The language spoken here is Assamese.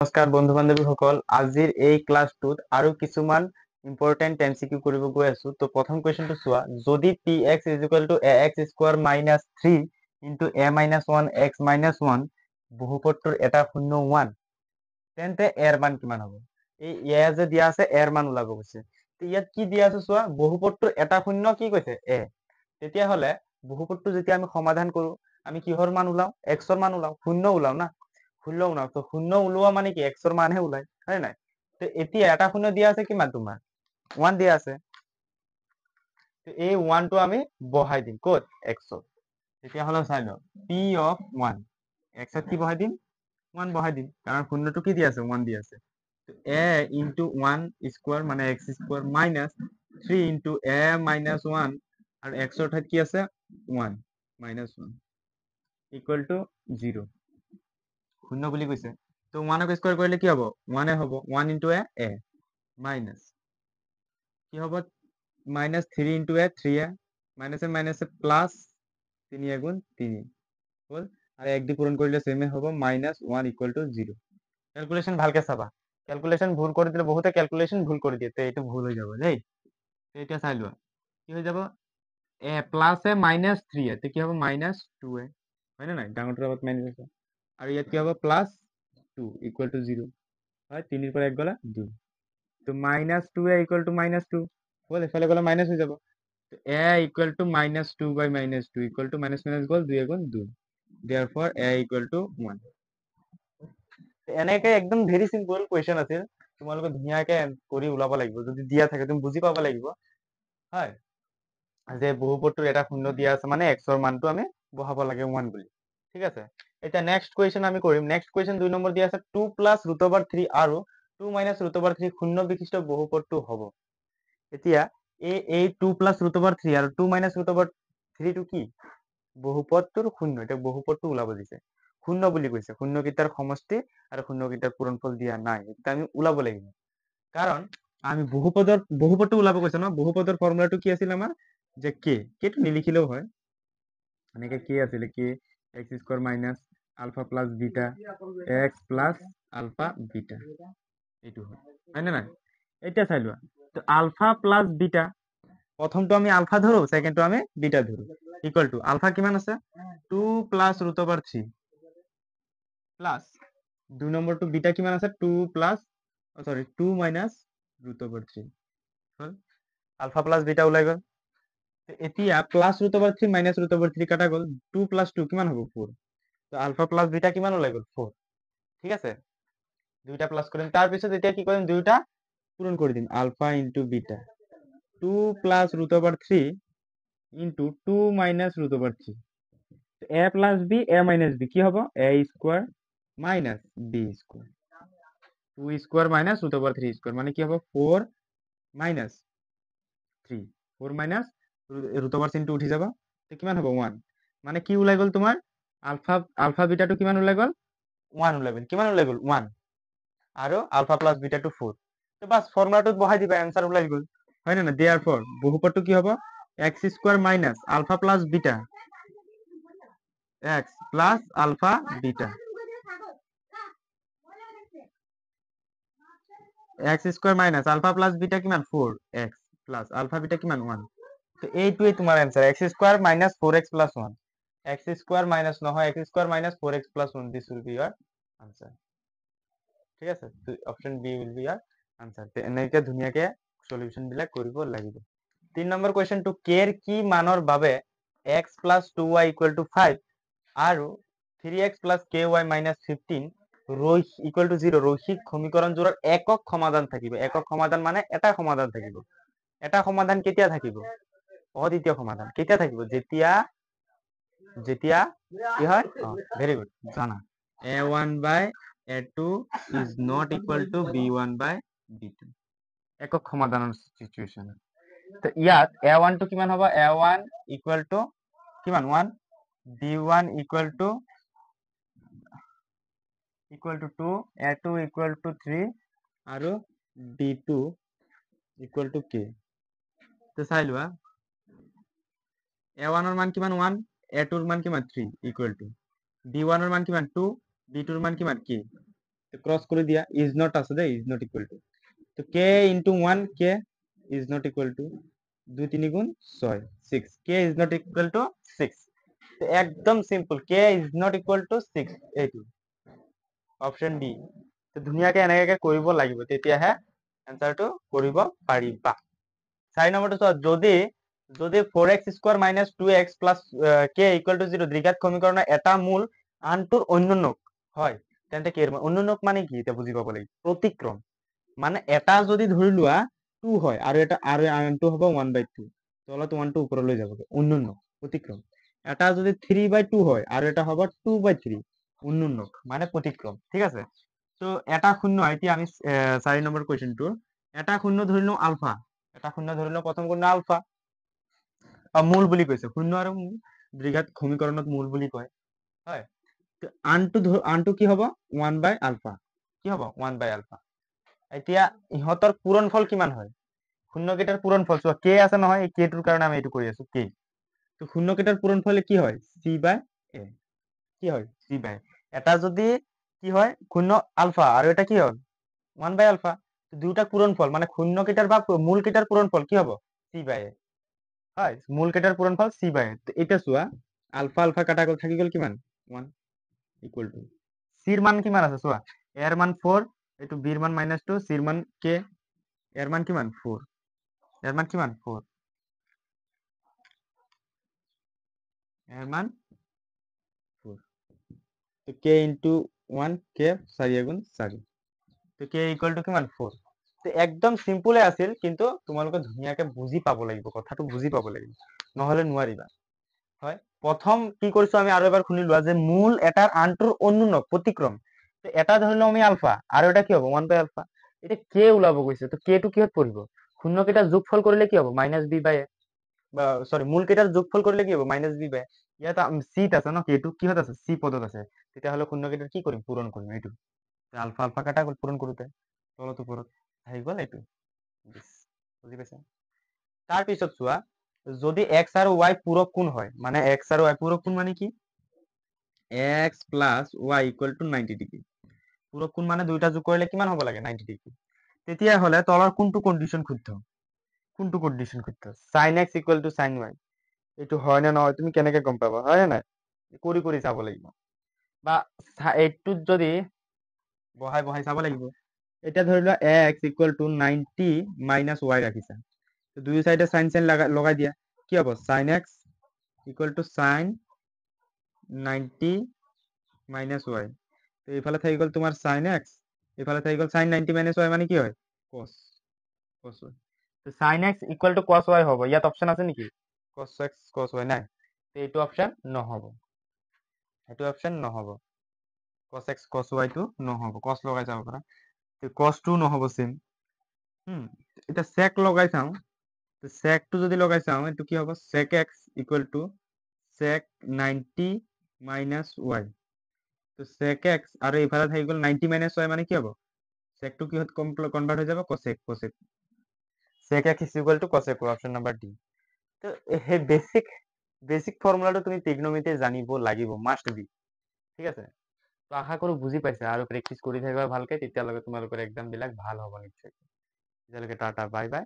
নমস্কাৰ বন্ধু বান্ধৱীসকল, আজিৰ এই ক্লাছটোত আৰু কিছুমান ইম্পৰ্টেণ্ট এমচিকিউ কৰিব গৈ আছো। তো প্ৰথম কুৱেশ্যনটো চোৱা, যদি px ax square minus 3 into a minus 1 x minus 1 বহুপদটোৰ এটা শূন্য 1, তেন্তে এৰ মান কিমান হ'ব? এই এ যে দিয়া আছে এৰ মান ওলাব কৈছে। তো ইয়াত কি দিয়া আছে চোৱা, বহুপদটোৰ এটা শূন্য কি কৈছে এ। তেতিয়াহ'লে বহুপদটো যেতিয়া আমি সমাধান কৰো, আমি কিহৰ মান ওলাও? এক্সৰ মান ওলাও, শূন্য ওলাও না। শূন্য ওলাও, তো শূন্য ওলোৱা মানে কি এক্সৰ মানহে ওলাই, হয় নাই? তো এতিয়া এটা শূন্য দিয়া আছে কিমান তোমাৰ 1 দিয়া আছে। তো এই 1 টো আমি বহাই দিম ক'ত? এক্সত। তেতিয়াহ'লে চাই লও পি অফ 1 এক্সত কি বহাই দিম? 1 বহাই দিম, কাৰণ শূন্যটো কি দিয়া আছে 1 দিয়া আছে। এ ইনটু 1 স্কোয়ার মানে x square minus 3 into a minus 1 আৰু এক্সৰ ঠাইত কি আছে 1 মাইনাস 1 ইকুয়াল টু 0 শূন্য বুলি কৈছে। তো 1 ক স্কোয়ার কৰিলে কি হ'ব? 1 হ'ব। 1 ইনটু এ মাইনাস কি হ'ব? মাইনাস 3 ইনটু এ 3 মাইনাসে মাইনাসে প্লাস 3 গুণ 3 হল, আর এক দি পূরণ কৰিলে সেমে হ'ব মাইনাস 1 ইকুয়াল টু 0। ক্যালকুলেশন ভালকে চাবা, ক্যালকুলেশন ভুল কৰি দিলে বহুতে ক্যালকুলেশন ভুল কৰি দিয়ে, তো এইটো ভুল হৈ যাব দেই। তো এতিয়া চাই লোৱা কি হৈ যাব, এ প্লাস এ মাইনাস 3 এ, তো কি হ'ব মাইনাস 2 এ, হয় না নাই? ডাঙৰটোৰ আগত মাইনাস আছে, আৰু ইয়াত কি হ'ব প্লাস 2 ইকুয়াল টু 0, হয় 3 ৰ পৰা 1 গলা 2, তো minus 2 A equal to minus 2 হল, এফালে গলে মাইনাস হৈ যাব। তো A equal to minus 2 by minus 2 equal to minus minus গল 2 গুণ 2, therefore a ইকুয়াল টু 1। এনেকে একদম ভেরি সিম্পল কুৱেশ্যন আছিল, তোমালোকে ধুনীয়াকে কৰি ওলাব লাগিব। যদি দিয়া থাকে তুমি বুজি পাব লাগিব, হয়, যে বহুপদটোৰ এটা শূন্য দিয়া আছে মানে এক্সৰ মানটো আমি বহাব লাগে 1 বুলি। ঠিক আছে, এতিয়া নেক্সট কুৱেশ্যন আমি কৰিম। নেক্সট কুৱেশ্যন 2 নম্বৰ দিয়া আছে 2 প্লাস ৰুট ওভাৰ 3 আৰু 2 মাইনাস ৰুট ওভার 3 শূন্য বিশিষ্ট বহুপদটো হ'ব। এতিয়া এই 2 প্লাস ৰুট ওভাৰ 3 আৰু 2 মাইনাস ৰুট ওভাৰ 3 টো কি? বহুপদটোৰ শূন্য। এতিয়া বহুপদটো ওলাব দিছে, শূন্য বুলি কৈছে, শূন্যকেইটাৰ সমষ্টি আৰু শূন্যকেইটাৰ পূৰণফল দিয়া নাই, এটা আমি ওলাব লাগিব। কাৰণ আমি বহুপদটো ওলাব কৈছে ন, বহুপদৰ ফৰ্মুলাটো কি আছিল আমাৰ? যে কেটো নিলিখিলেও হয়, এনেকে কি আছিলে, K X square minus alpha plus beta x plus alpha beta, এইটো হয় না নাই? এতিয়া চাই লোৱা, তো আলফা প্লাস বিটা, প্রথমটো আমি আলফা ধরো, সেকেন্ডটো আমি বিটা ধরো, ইকুয়াল টু আলফা কিমান আছে 2 প্লাস ৰুট ওভাৰ 3 প্লাস 2 নম্বৰটো বিটা কিমান আছে 2 প্লাস সৰি 2 মাইনাস ৰুট ওভাৰ 3 হল, আলফা প্লাস বিটা ওলাই গল। এতিয়া plus root over 3 minus root over 3 কাটা গল, 2 প্লাস 2 কিমান হ'ব 4, তো আলফা প্লাস বিটা কিমান ওলাই গল 4। ঠিক আছে, দুইটা প্লাস কৰিম, তাৰ পিছত এতিয়া কি কৰিম, দুইটা পূৰণ কৰি দিম, alpha into beta 2 plus root over 3 into 2 minus root over 3, A plus B A minus B কি হ'ব A square minus B square, 2 square minus root over 3 square মানে কি হ'ব 4 মাইনাস 3, 4 মাইনাস ৰুট ওভার 3 টো উঠি যাব, তো কিমান হ'ব 1, মানে কি ওলাই গল তোমাৰ আলফা আলফা বিটাটো কিমান ওলাই গল 1 ওলাই গল, কিমান ওলাই গল 1, আৰু আলফা প্লাস বিটাটো 4। তো বাস ফর্মুলাটোত বহাই দিবা, অ্যান্সার ওলাই গল, হয় না না? দেয়ারফর বহুপদটো কি হ'ব x square minus alpha plus beta x plus alpha beta, x square minus alpha plus beta কিমান 4 এক্স প্লাস আলফা বিটা কিমান 1। তো এইটোৱে তোমাৰ answer, X square minus 4x plus 1, X square minus নহয় X square minus 4x plus 1, this will be your answer. ঠিক আছে, তো option B will be your answer. তো এনেকে ধুনীয়াকে সলিউশন বিলাক কৰিব লাগিব। 3 নম্বৰ কুৱেশ্যনটো কেৰ কি মানৰ বাবে x plus 2y equal to 5 আৰু 3x plus ky minus 15 equal to 0 ৰৈখিক সমীকৰণযোৰৰ একক সমাধান থাকিব। একক সমাধান মানে এটা সমাধান থাকিব। এটা সমাধান কেতিয়া থাকিব? অদ্বিতীয় সমাধান কেতিয়া থাকিব? যেতিয়া যেতিয়া কি হয়, ভেরি গুড জানা, a1 by a2 is not equal to b1 by b2, একক সমাধানৰ সিচুৱেশ্যন। তো ইয়াত a1 টো কিমান হ'ব, a1 ইকুয়াল টু কিমান 1, b1 equal to 2, a2 equal to 3 আৰু b2 ইকুয়াল টু k। তো চাই লোৱা a1 ৰ মান কিমান 1, a2 ৰ মান কিমান 3 ইকুয়াল টু b1 ৰ মান কিমান 2, b2 ৰ মান কিমান k। ক্রস করে দিয়া ইজ নট আছে they is not equal to তো K into 1 K is not equal to 2 3 গুণ 6 6 K is not equal to 6 তো একদম simple K is not equal to 6 এইটো অপশন ডি তো ধুনীয়াকে এনেকে কৰিব লাগিব তেতিয়াহে এনসাৰটো কৰিব পাৰিবা 4 নম্বৰটো চোৱা যদি যদি 4x square minus 2x plus K equal to 0 দ্বিঘাত সমীকৰণৰ এটা মূল আনটোৰ অন্যনক হয় তেন্তে কি অন্যনক মানে কি এটা বুজি পাব লাগিব প্ৰতিক্ৰম মানে এটা যদি ধৰি লোৱা 2 হয় আৰু এটা আৰু আনটো হ'ব 1/2 তলত 1 টো ওপৰলৈ যাব অন্যনক প্ৰতিক্ৰম এটা যদি 3/2 হয় আৰু এটা হ'ব 2/3 অন্যনক মানে প্ৰতিক্ৰম ঠিক আছে তো এটা শূন্য এতিয়া আমি 4 নম্বৰ কোৱেশ্চনটো এটা শূন্য ধৰি লওঁ আলফা এটা শূন্য ধৰি লওঁ প্ৰথম শূন্য আলফা মূল বুলি কৈছে শূন্য আৰু দ্বিঘাত সমীকৰণত মূল বুলি কয় হয় আনটো কি হ'ব 1/α কি হ'ব 1/α এতিয়া ইহঁতৰ পূৰণফল কিমান হয় শূন্যকেইটাৰ পূৰণফল চোৱা কে আছে নহয় এই কেটোৰ কাৰণে আমি এইটো কৰি আছো কে তো শূন্যকেইটাৰ পূৰণফলে কি হয় c/a কি হয় c/a এটা যদি কি হয় শূন্য আলফা আৰু এটা কি হয় 1/α দুটা পূৰণফল মানে শূন্যকেইটাৰ বা মূলকেইটাৰ পূৰণফল কি হ'ব c/a হয় মূলকেইটাৰ পূৰণফল c/a এটা চোৱা আলফা আলফা কাটা গ'ল থাকি গ'ল কিমান 1 ইকুয়াল টু সির মান কিমান আছে চোৱা এৰ মান 4 এইটো বিৰ মান -2 সির মান কে এর মান কিমান 4 এর মান কিমান 4 এর মান 4 তো কে ইনটু 1 কে 4 গুণ 4 তো কে ইকুয়াল টু কিমান 4 তো একদম সিম্পলে আছিল কিন্তু তোমালোকে ধুনীয়াকে বুজি পাব লাগিব কথাটো বুজি পাব লাগিব নহলে নোৱাৰিবা হয় প্ৰথম কি কৰিছো আমি আৰু এবাৰ শুনি লোৱা যে মূল এটাৰ আনটোৰ অনুনক প্ৰতিক্ৰম তো এটা ধৰি লওঁ আমি আলফা আৰু এটা কি হ'ব 1/α এটা কে ওলাব গৈছে তো কে টো কিহত পৰিব শূন্য কেইটা যোগফল কৰিলে কি হ'ব -b/a বা সৰি মূল কেইটাৰ যোগফল কৰিলে কি হ'ব -b/a ইয়াত সিত আছে ন কে টো কিহত আছে সি পদত আছে তেতিয়াহ'লে শূন্য কেইটাৰ কি কৰিম পূৰণ কৰিম এইটো আলফা আলফা কাটা গ'ল পূৰণ কৰোতে তলত ওপৰত আহি গ'ল এইটো বুজি পাইছা তাৰপিছত চোৱা যদি x আৰু y পূৰক কোণ হয় মানে x আৰু y পূৰক কোণ মানে কি x plus y equal to 90 degree পূৰক কোণ মানে দুইটা যোগ কৰিলে কিমান হ'ব লাগে 90 ডিগ্ৰী তেতিয়াহ'লে তলৰ কোনটো কণ্ডিশ্যন শুদ্ধ কোনটো কণ্ডিশ্যন শুদ্ধ sin x equal to sin y এইটো হয় নে নহয় তুমি কেনেকে গম পাবা হয় নে নাই কৰি কৰি চাব লাগিব বা এইটোত যদি বহাই বহাই চাব লাগিব এতিয়া ধৰি লোৱা x equal to 90 minus y ৰাখিছা দুই সাইডে sin sin লগাই দিয়া কি হ'ব sin x equal to sin 90 minus y তো এইফালে থাকি গ'ল তোমাৰ sin x এইফালে থাকি গ'ল sin 90 minus y মানে কি হয় cos cos y তো sin x equal to cos y হ'ব ইয়াত অপশন আছে নেকি cos x cos y নাই তো এইটো অপশন নহ'ব এইটো অপশন নহ'ব cos x cos y টো নহ'ব cos লগাই যাব পাৰা তো cos টো নহ'ব সেম এটা sec লগাই চাওঁ তো sec টো যদি লগাই চাওঁ এইটো কি হ'ব sec x equal to sec 90 minus y তো sec x আৰু এইফালে থাকি গ'ল 90 minus y মানে কি হ'ব sec টো কিহত কনভার্ট হৈ যাব cosec cosec sec x is equal to cosec option number D তো সেই বেসিক ফর্মুলাটো তুমি ট্ৰিগনমিতি জানিব লাগিব মাষ্ট বি ঠিক আছে তো আশা কৰো বুজি পাইছা আৰু প্ৰেক্টিচ কৰি থাকিবা ভালকে তেতিয়ালৈকে তোমালোকৰ এক্সাম বিলাক ভাল হ'ব নিশ্চয় তেতিয়ালৈকে টাটা বাই বাই